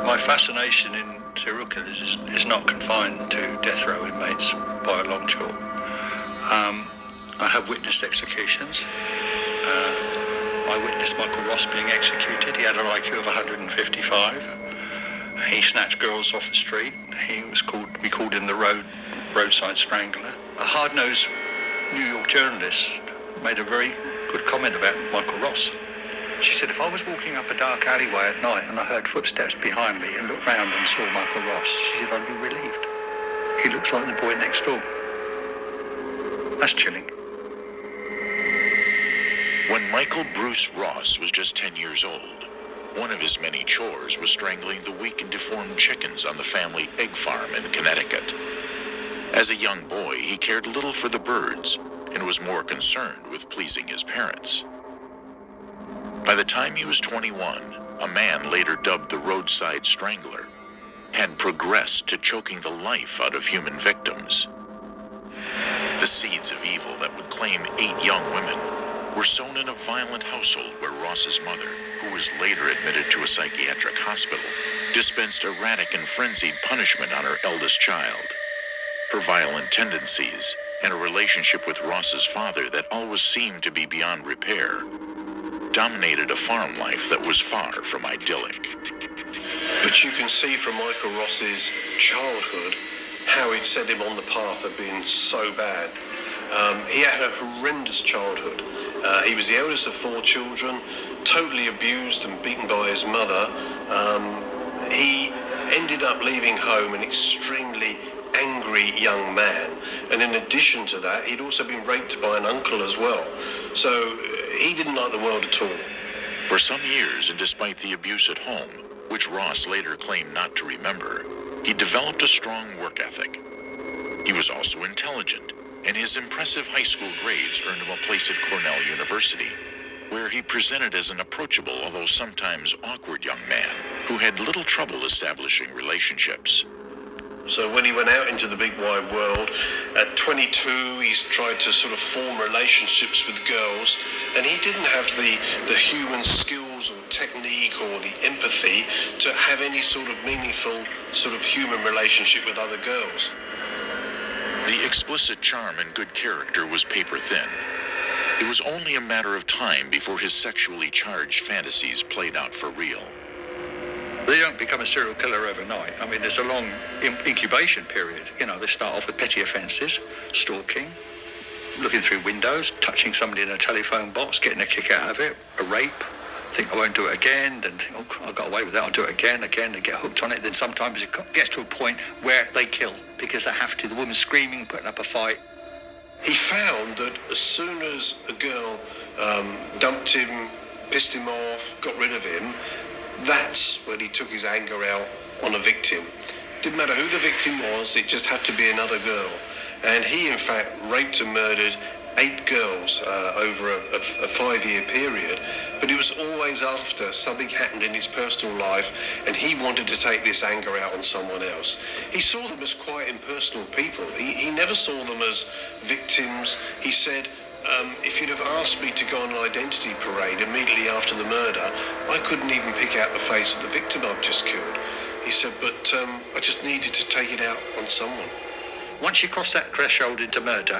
My fascination in serial killers is not confined to death row inmates by a long chalk. I have witnessed executions. I witnessed Michael Ross being executed. He had an IQ of 155. He snatched girls off the street. We called him the roadside strangler. A hard-nosed New York journalist made a very good comment about Michael Ross. She said, if I was walking up a dark alleyway at night and I heard footsteps behind me and looked round and saw Michael Ross, she said, I'd be relieved. He looks like the boy next door. That's chilling. When Michael Bruce Ross was just 10 years old, one of his many chores was strangling the weak and deformed chickens on the family egg farm in Connecticut. As a young boy, he cared little for the birds and was more concerned with pleasing his parents. By the time he was 21, a man later dubbed the roadside strangler had progressed to choking the life out of human victims. The seeds of evil that would claim 8 young women were sown in a violent household where Ross's mother, who was later admitted to a psychiatric hospital, dispensed erratic and frenzied punishment on her eldest child. Her violent tendencies and a relationship with Ross's father that always seemed to be beyond repair dominated a farm life that was far from idyllic. But you can see from Michael Ross's childhood how it set him on the path of being so bad. He had a horrendous childhood. He was the eldest of 4 children, totally abused and beaten by his mother. He ended up leaving home an extremely angry young man, and in addition to that, he'd also been raped by an uncle as well. So he didn't like the world at all. For some years, and despite the abuse at home, which Ross later claimed not to remember, he developed a strong work ethic. He was also intelligent, and his impressive high school grades earned him a place at Cornell University, where he presented as an approachable, although sometimes awkward young man who had little trouble establishing relationships. So when he went out into the big wide world, at 22, he's tried to sort of form relationships with girls, and he didn't have the human skills or technique or the empathy to have any sort of meaningful sort of human relationship with other girls. The explicit charm and good character was paper thin. It was only a matter of time before his sexually charged fantasies played out for real. They don't become a serial killer overnight. I mean, there's a long incubation period. You know, they start off with petty offences, stalking, looking through windows, touching somebody in a telephone box, getting a kick out of it, a rape, think I won't do it again, then think, oh, I got away with that, I'll do it again, they get hooked on it. Then sometimes it gets to a point where they kill because they have to. The woman's screaming, putting up a fight. He found that as soon as a girl dumped him, pissed him off, got rid of him, that's when he took his anger out on a victim. Didn't matter who the victim was, it just had to be another girl. And he, in fact, raped and murdered 8 girls over a 5-year period. But it was always after something happened in his personal life and he wanted to take this anger out on someone else. He saw them as quite impersonal people. He never saw them as victims. He said, if you'd have asked me to go on an identity parade immediately after the murder, I couldn't even pick out the face of the victim I've just killed. He said, but I just needed to take it out on someone. Once you cross that threshold into murder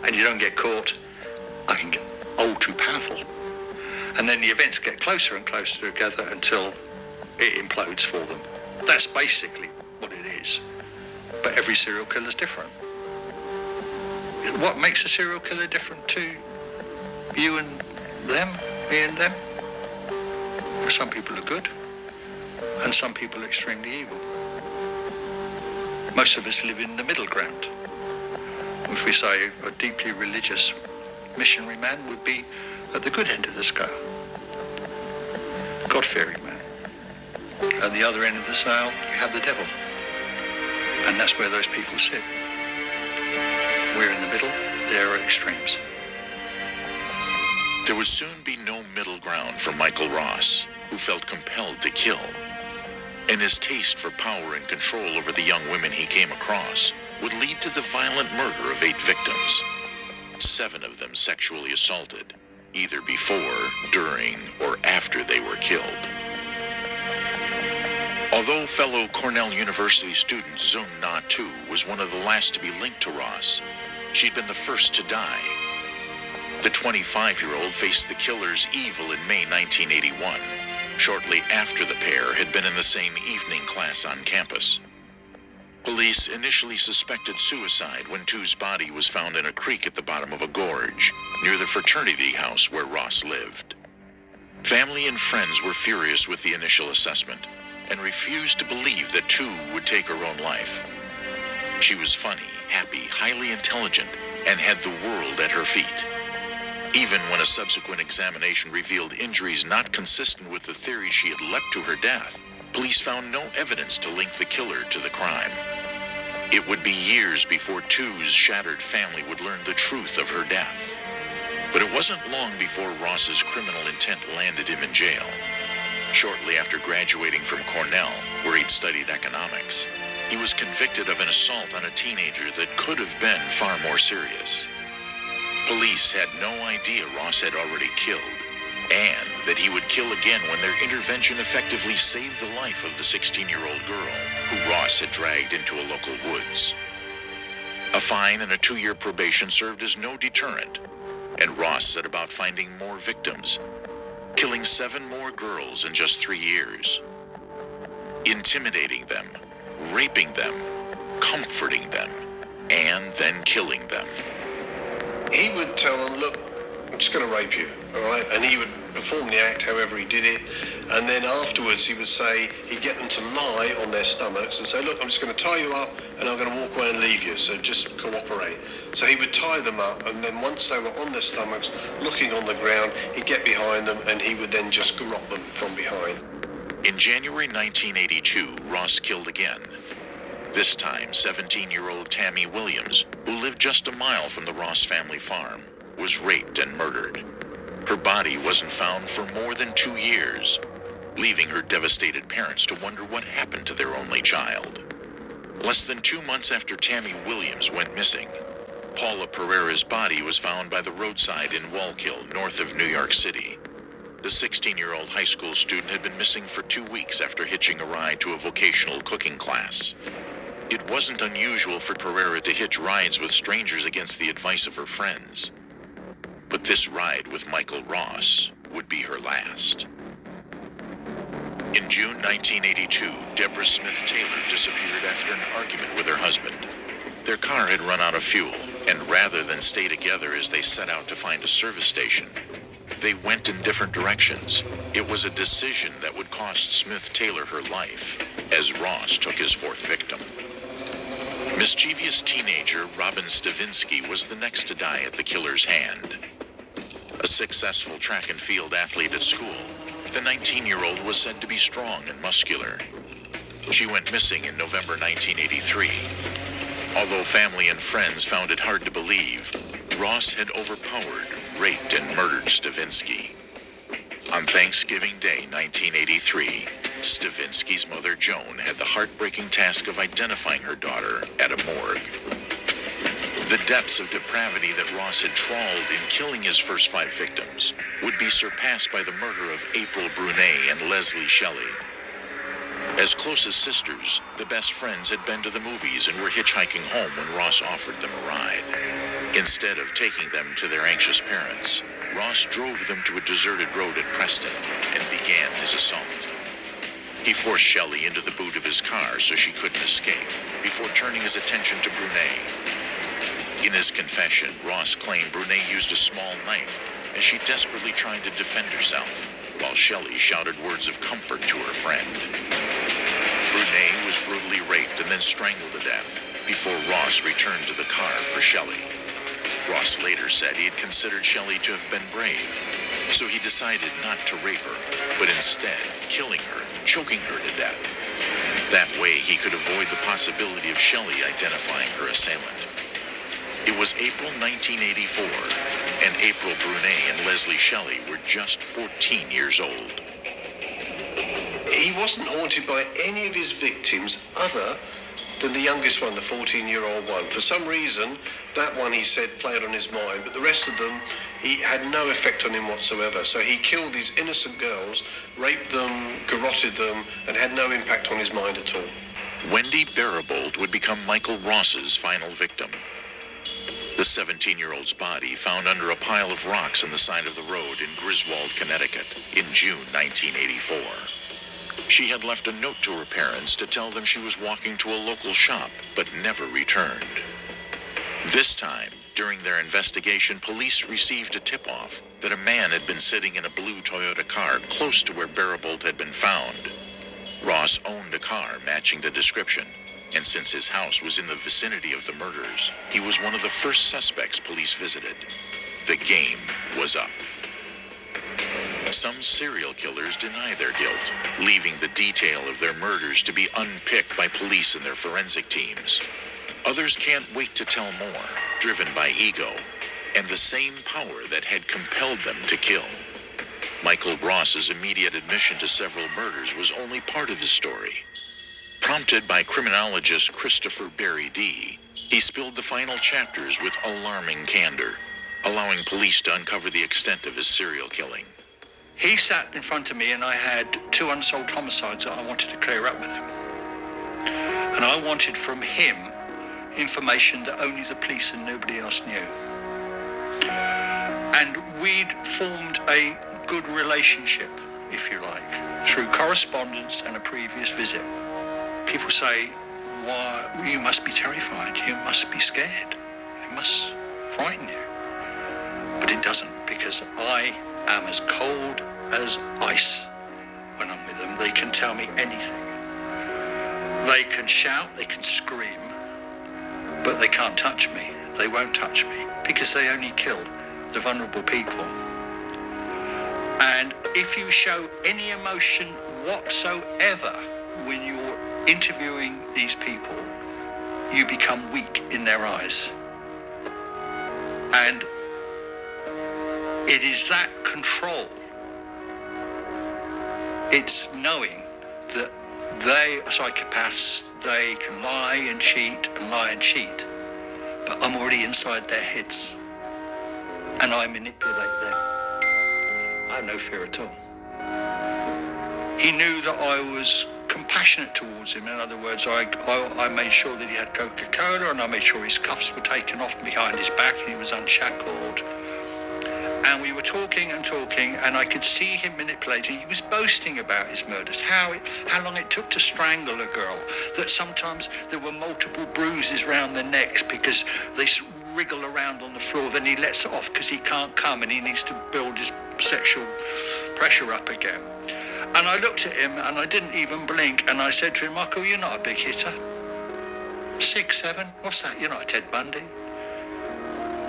and you don't get caught, I can get too powerful. And then the events get closer and closer together until it implodes for them. That's basically what it is. But every serial killer is different. What makes a serial killer different to you and them, me and them? Some people are good, and some people are extremely evil. Most of us live in the middle ground. If we say a deeply religious missionary man would be at the good end of the scale. God-fearing man. At the other end of the scale, you have the devil. And that's where those people sit. We're in the middle, they're at extremes. There would soon be no middle ground for Michael Ross, who felt compelled to kill. And his taste for power and control over the young women he came across would lead to the violent murder of 8 victims. 7 of them sexually assaulted, either before, during, or after they were killed. Although Although fellow Cornell University student Zung Na Tu was one of the last to be linked to Ross, she'd been the first to die. The 25-year-old faced the killer's evil in May 1981, shortly after the pair had been in the same evening class on campus. Police initially suspected suicide when Tu's body was found in a creek at the bottom of a gorge, near the fraternity house where Ross lived. Family and friends were furious with the initial assessment and refused to believe that Tu would take her own life. She was funny, happy, highly intelligent, and had the world at her feet. Even when a subsequent examination revealed injuries not consistent with the theory she had leapt to her death, police found no evidence to link the killer to the crime. It would be years before Tu's shattered family would learn the truth of her death. But it wasn't long before Ross's criminal intent landed him in jail. Shortly after graduating from Cornell, where he'd studied economics, he was convicted of an assault on a teenager that could have been far more serious. Police had no idea Ross had already killed, and that he would kill again when their intervention effectively saved the life of the 16-year-old girl, who Ross had dragged into a local woods. A fine and a 2-year probation served as no deterrent, and Ross set about finding more victims, killing 7 more girls in just 3 years, intimidating them, raping them, comforting them, and then killing them. He would tell them, look, I'm just going to rape you, all right? And he would perform the act however he did it. And then afterwards he would say, he'd get them to lie on their stomachs and say, look, I'm just going to tie you up and I'm going to walk away and leave you, so just cooperate. So he would tie them up, and then once they were on their stomachs, looking on the ground, he'd get behind them and he would then just garrote them from behind. In January 1982, Ross killed again. This time, 17-year-old Tammy Williams, who lived just a mile from the Ross family farm, was raped and murdered. Her body wasn't found for more than 2 years, leaving her devastated parents to wonder what happened to their only child. Less than 2 months after Tammy Williams went missing, Paula Pereira's body was found by the roadside in Wallkill, north of New York City. The 16-year-old high school student had been missing for 2 weeks after hitching a ride to a vocational cooking class. It wasn't unusual for Pereira to hitch rides with strangers against the advice of her friends. But this ride with Michael Ross would be her last. In June 1982, Deborah Smith Taylor disappeared after an argument with her husband. Their car had run out of fuel, and rather than stay together as they set out to find a service station, they went in different directions. It was a decision that would cost Smith Taylor her life, as Ross took his 4th victim. Mischievous teenager Robin Stavinsky was the next to die at the killer's hand. A successful track and field athlete at school, the 19-year-old was said to be strong and muscular. She went missing in November 1983. Although family and friends found it hard to believe, Ross had overpowered, raped, and murdered Stavinsky. On Thanksgiving Day 1983, Stavinsky's mother Joan had the heartbreaking task of identifying her daughter at a morgue. The depths of depravity that Ross had trawled in killing his first 5 victims would be surpassed by the murder of April Brunet and Leslie Shelley. As close as sisters, the best friends had been to the movies and were hitchhiking home when Ross offered them a ride. Instead of taking them to their anxious parents, Ross drove them to a deserted road at Preston and began his assault. He forced Shelley into the boot of his car so she couldn't escape, before turning his attention to Brunet. In his confession, Ross claimed Brunet used a small knife as she desperately tried to defend herself, while Shelley shouted words of comfort to her friend. Brunet was brutally raped and then strangled to death before Ross returned to the car for Shelley. Ross later said he had considered Shelley to have been brave, so he decided not to rape her, but instead killing her, choking her to death. That way he could avoid the possibility of Shelley identifying her assailant. It was April 1984, and April Brunet and Leslie Shelley were just 14 years old. He wasn't haunted by any of his victims other than the youngest one, the 14-year-old one. For some reason, that one, he said, played on his mind, but the rest of them, he had no effect on him whatsoever. So he killed these innocent girls, raped them, garroted them, and had no impact on his mind at all. Wendy Baribold would become Michael Ross's final victim. The 17-year-old's body found under a pile of rocks on the side of the road in Griswold, Connecticut, in June 1984. She had left a note to her parents to tell them she was walking to a local shop, but never returned. This time, during their investigation, police received a tip-off that a man had been sitting in a blue Toyota car close to where Baribold had been found. Ross owned a car matching the description, and since his house was in the vicinity of the murders, he was one of the first suspects police visited. The game was up. Some serial killers deny their guilt, leaving the detail of their murders to be unpicked by police and their forensic teams. Others can't wait to tell more, driven by ego and the same power that had compelled them to kill. Michael Ross's immediate admission to several murders was only part of his story. Prompted by criminologist Christopher Barry D., he spilled the final chapters with alarming candor, allowing police to uncover the extent of his serial killing. He sat in front of me and I had 2 unsolved homicides that I wanted to clear up with him. And I wanted from him information that only the police and nobody else knew. And we'd formed a good relationship, if you like, through correspondence and a previous visit. People say, "Why, you must be terrified, you must be scared, it must frighten you." But it doesn't, because I am as cold as ice when I'm with them. They can tell me anything. They can shout, they can scream, but they can't touch me. They won't touch me because they only kill the vulnerable people. And if you show any emotion whatsoever when you're interviewing these people, you become weak in their eyes. And it is that control. It's knowing that they are psychopaths, they can lie and cheat, but I'm already inside their heads and I manipulate them. I have no fear at all. He knew that I was compassionate towards him. In other words, I made sure that he had Coca-Cola, and I made sure his cuffs were taken off behind his back and he was unshackled. And we were talking, and I could see him manipulating. He was boasting about his murders, how long it took to strangle a girl, that sometimes there were multiple bruises around their necks because they wriggle around on the floor. Then he lets it off because he can't come and he needs to build his sexual pressure up again. And I looked at him and I didn't even blink, and I said to him, "Michael, you're not a big hitter. 6'7", what's that? You're not a Ted Bundy.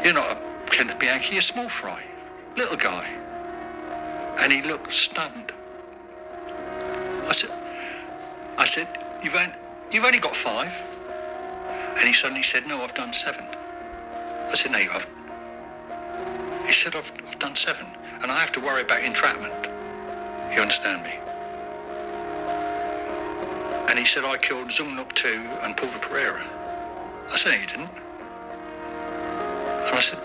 You're not a Kenneth Bianchi, you're a small fry. Little guy." And he looked stunned. I said, you've only got 5. And he suddenly said, "No, I've done 7. I said, "No, you haven't." He said, I've done 7. And I have to worry about entrapment. You understand me? And he said, "I killed Zung Nuk Tu and Paula Pereira." I said, "No, you didn't." And I said,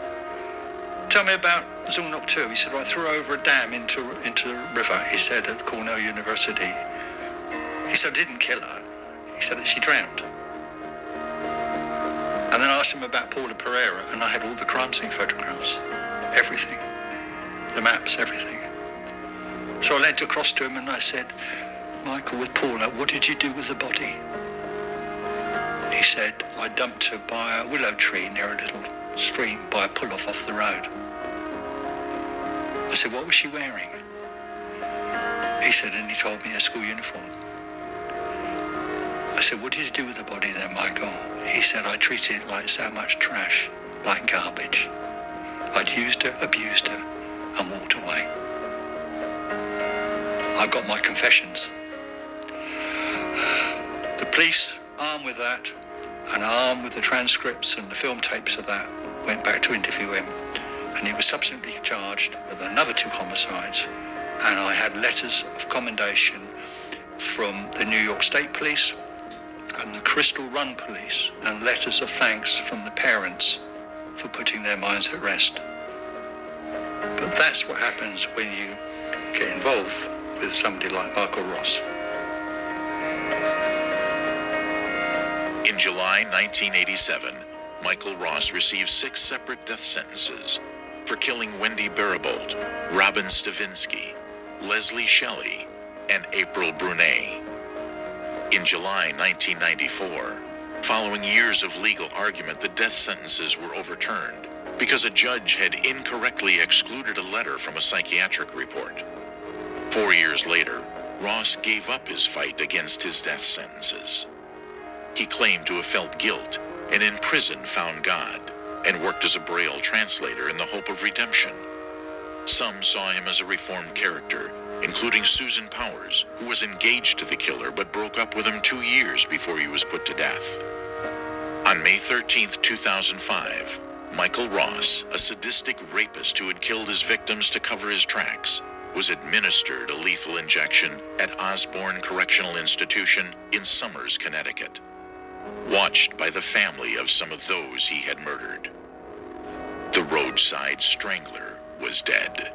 "Tell me about Zung Nuk Tu." He said, "I threw her over a dam into the river," he said, "at Cornell University." He said, "I didn't kill her." He said that she drowned. And then I asked him about Paula Pereira, and I had all the crime scene photographs, everything, the maps, everything. So I leant across to him and I said, "Michael, with Paula, what did you do with the body?" He said, "I dumped her by a willow tree near a little stream by a pull-off off the road." I said, "What was she wearing?" He said, and he told me her school uniform. I said, "What did you do with the body then, Michael?" He said, "I treated it like so much trash, like garbage. I'd used her, abused her, and walked away." I got my confessions. The police, armed with that, and armed with the transcripts and the film tapes of that, went back to interview him, and he was subsequently charged with another 2 homicides, and I had letters of commendation from the New York State Police and the Crystal Run Police, and letters of thanks from the parents for putting their minds at rest. That's what happens when you get involved with somebody like Michael Ross. In July 1987, Michael Ross received 6 separate death sentences for killing Wendy Baribolt, Robin Stavinsky, Leslie Shelley, and April Brunet. In July 1994, following years of legal argument, the death sentences were overturned because a judge had incorrectly excluded a letter from a psychiatric report. 4 years later, Ross gave up his fight against his death sentences. He claimed to have felt guilt and in prison found God and worked as a Braille translator in the hope of redemption. Some saw him as a reformed character, including Susan Powers, who was engaged to the killer but broke up with him 2 years before he was put to death. On May 13, 2005, Michael Ross, a sadistic rapist who had killed his victims to cover his tracks, was administered a lethal injection at Osborne Correctional Institution in Somers, Connecticut, watched by the family of some of those he had murdered. The roadside strangler was dead.